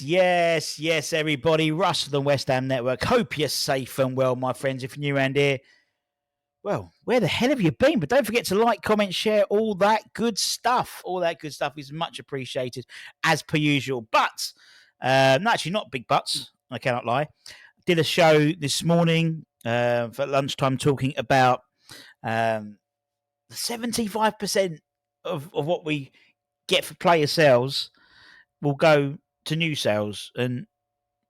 Yes, everybody. Russ of the West Ham Network. Hope you're safe and well, my friends. If you're new around here, well, where the hell have you been? But don't forget to like, comment, share, all that good stuff. All that good stuff is much appreciated, as per usual. But, no, actually not big buts. I cannot lie. Did a show this morning for lunchtime talking about 75% of what we get for player sales will go to new sales and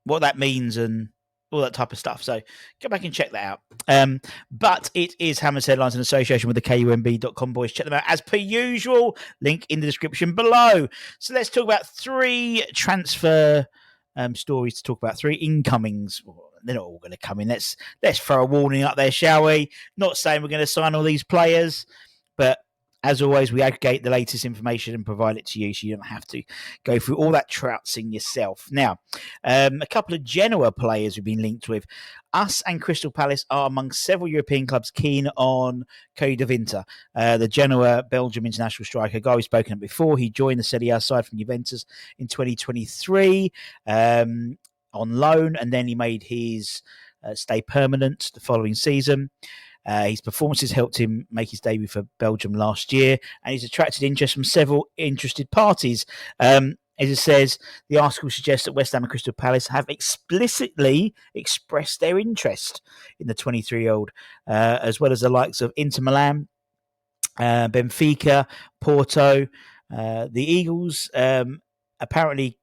what that means and all that type of stuff. So go back and check that out. But it is Hammers Headlines in association with the KUMB.com boys. Check them out as per usual. Link in the description below. So let's talk about three transfer stories to talk about. Three incomings. Well, they're not all going to come in. Let's throw a warning up there, shall we? Not saying we're going to sign all these players, but as always, we aggregate the latest information and provide it to you so you don't have to go through all that trouncing yourself. Now, a couple of Genoa players we've been linked with. Us and Crystal Palace are among several European clubs keen on Cody de Winter, the Genoa Belgium international striker. Guy we've spoken of before. He joined the Serie A side from Juventus in 2023 on loan, and then he made his stay permanent the following season. His performances helped him make his debut for Belgium last year, and he's attracted interest from several interested parties. As it says, the article suggests that West Ham and Crystal Palace have explicitly expressed their interest in the 23-year-old, as well as the likes of Inter Milan, Benfica, Porto. The Eagles apparently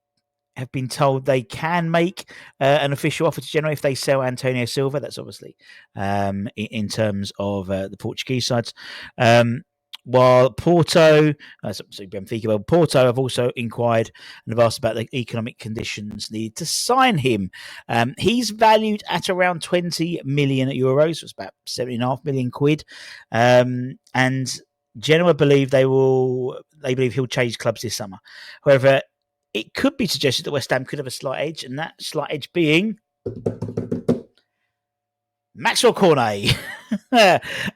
have been told they can make an official offer to Genoa if they sell Antonio Silva. That's obviously in terms of the Portuguese sides. While Porto, Benfica, well, Porto have also inquired and have asked about the economic conditions needed to sign him. He's valued at around 20 million euros, so it's about 7.5 million quid. And Genoa believe they believe he'll change clubs this summer. However, it could be suggested that West Ham could have a slight edge, and that slight edge being Maxwell Cornet.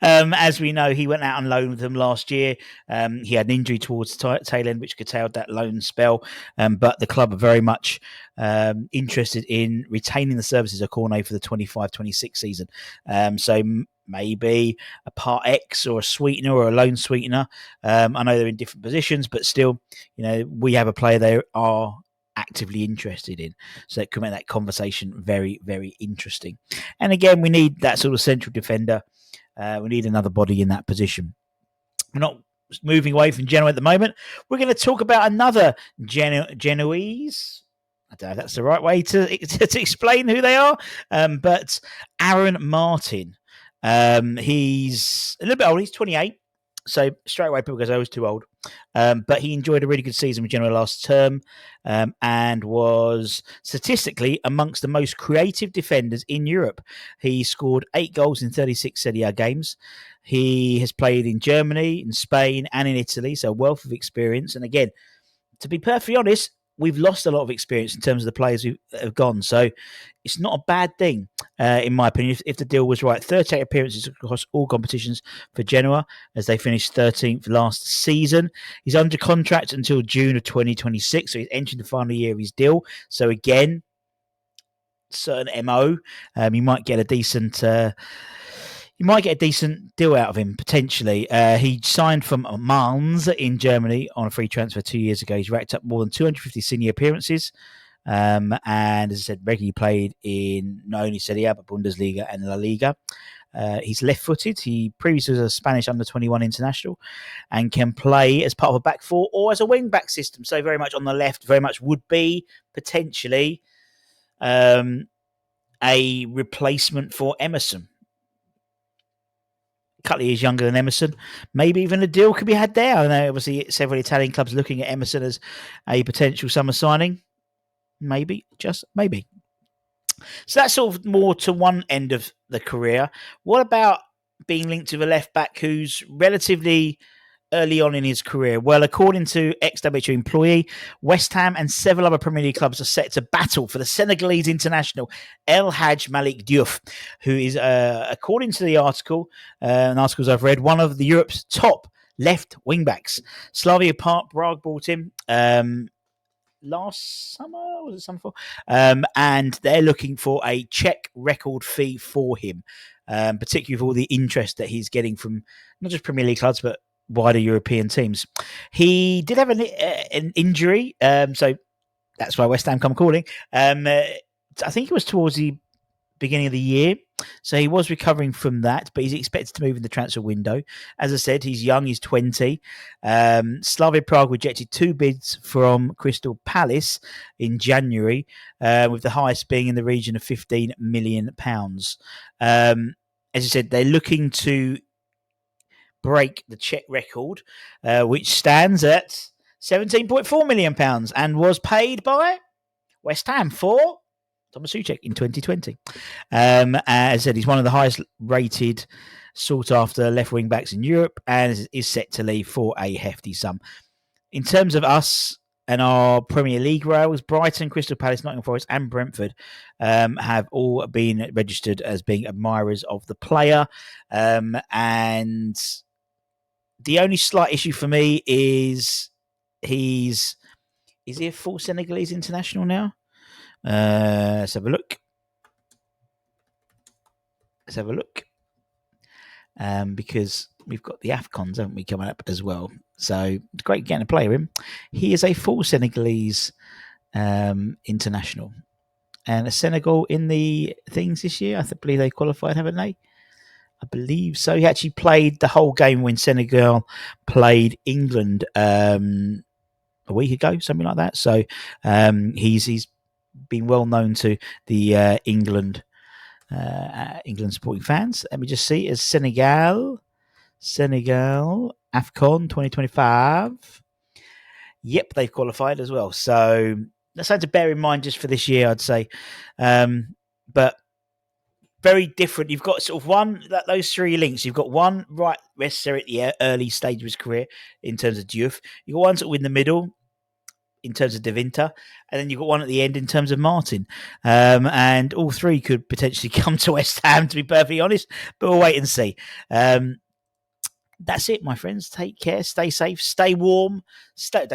As we know, he went out on loan with them last year. He had an injury towards the tail end, which curtailed that loan spell. But the club are very much interested in retaining the services of Cornet for the 25-26 season. So maybe a part X or a sweetener or a loan sweetener. I know they're in different positions, but still, we have a player they are actively interested in. So it could make that conversation very, very interesting. And again, we need that sort of central defender. We need another body in that position. We're not moving away from Genoa at the moment. We're going to talk about another Genoese. I don't know if that's the right way to explain who they are. But Aaron Martin. He's a little bit old. He's 28. So straight away, people go, I was too old. But he enjoyed a really good season with Genoa last term and was statistically amongst the most creative defenders in Europe. He scored 8 goals in 36 Serie A games. He has played in Germany, in Spain, and in Italy, so a wealth of experience. And again, to be perfectly honest, we've lost a lot of experience in terms of the players who have gone. So it's not a bad thing, in my opinion, if the deal was right. 38 appearances across all competitions for Genoa as they finished 13th last season. He's under contract until June of 2026, so he's entering the final year of his deal. So again, certain MO, you might get a decent... You might get a decent deal out of him, potentially. He signed from Mainz in Germany on a free transfer 2 years ago. He's racked up more than 250 senior appearances. And as I said, regularly played in not only Serie A, but Bundesliga and La Liga. He's left-footed. He previously was a Spanish under-21 international and can play as part of a back four or as a wing-back system. So very much on the left, very much would be potentially a replacement for Emerson. A couple of years younger than Emerson. Maybe even a deal could be had there. I know obviously several Italian clubs looking at Emerson as a potential summer signing. Maybe, just maybe. So that's sort of more to one end of the career. What about being linked to the left back who's relatively early on in his career? Well, according to ex-WHU employee, West Ham and several other Premier League clubs are set to battle for the Senegalese international El-Hadji Diouf, who is, according to the article, and articles I've read, one of Europe's top left wing-backs. Slavia Prague bought him last summer, Was it summer 4? And they're looking for a check record fee for him, particularly with all the interest that he's getting from not just Premier League clubs, but wider European teams. He did have an injury, so that's why West Ham come calling. I think it was towards the beginning of the year. So he was recovering from that, but he's expected to move in the transfer window. As I said, he's young, he's 20. Slavia Prague rejected 2 bids from Crystal Palace in January, with the highest being in the region of £15 million. As I said, they're looking to break the Czech record, which stands at £17.4 million and was paid by West Ham for Thomas Souček in 2020. As I said, he's one of the highest rated, sought after left wing backs in Europe and is set to leave for a hefty sum. In terms of us and our Premier League rivals, Brighton, Crystal Palace, Nottingham Forest and Brentford have all been registered as being admirers of the player. And the only slight issue for me is he a full Senegalese international now? Let's have a look. Because we've got the AFCONs, haven't we, coming up as well. So it's great getting a player in. He is a full Senegalese international. And Senegal in the things this year, I believe they qualified, haven't they? I believe so. He actually played the whole game when Senegal played England a week ago, something like that. So he's been well known to the England supporting fans. Let me just see. As Senegal AFCON 2025. Yep, they've qualified as well. So that's something to bear in mind just for this year, I'd say. But very different. You've got sort of those 3 links. You've got one right wrestler at the early stage of his career in terms of Diouf. You've got one sort of in the middle in terms of De Winter, and then you've got one at the end in terms of Martin. And all 3 could potentially come to West Ham, to be perfectly honest, but we'll wait and see. That's it, my friends. Take care, stay safe, stay warm, stay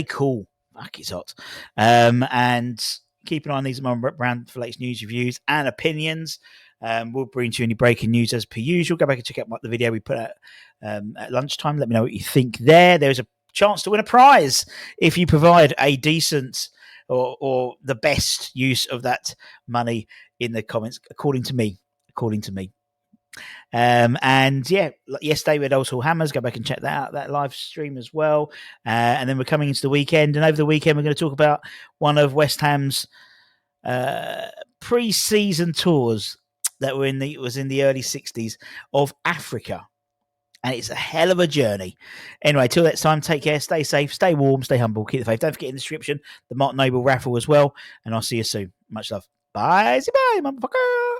cool. Fuck, it's hot. And keep an eye on these brand for latest news, reviews, and opinions. We'll bring to you any breaking news as per usual. Go back and check out the video we put out at lunchtime. Let me know what you think there. There's a chance to win a prize if you provide a decent or the best use of that money in the comments, according to me. And yeah, yesterday we had Old Hall Hammers. Go back and check that out, that live stream as well. And then we're coming into the weekend, and over the weekend we're going to talk about one of West Ham's pre-season tours that was in the early 60s of Africa. And it's a hell of a journey. Anyway, till next time, take care, stay safe, stay warm, stay humble, keep the faith. Don't forget in the description the Mark Noble raffle as well. And I'll see you soon. Much love. Bye, motherfucker.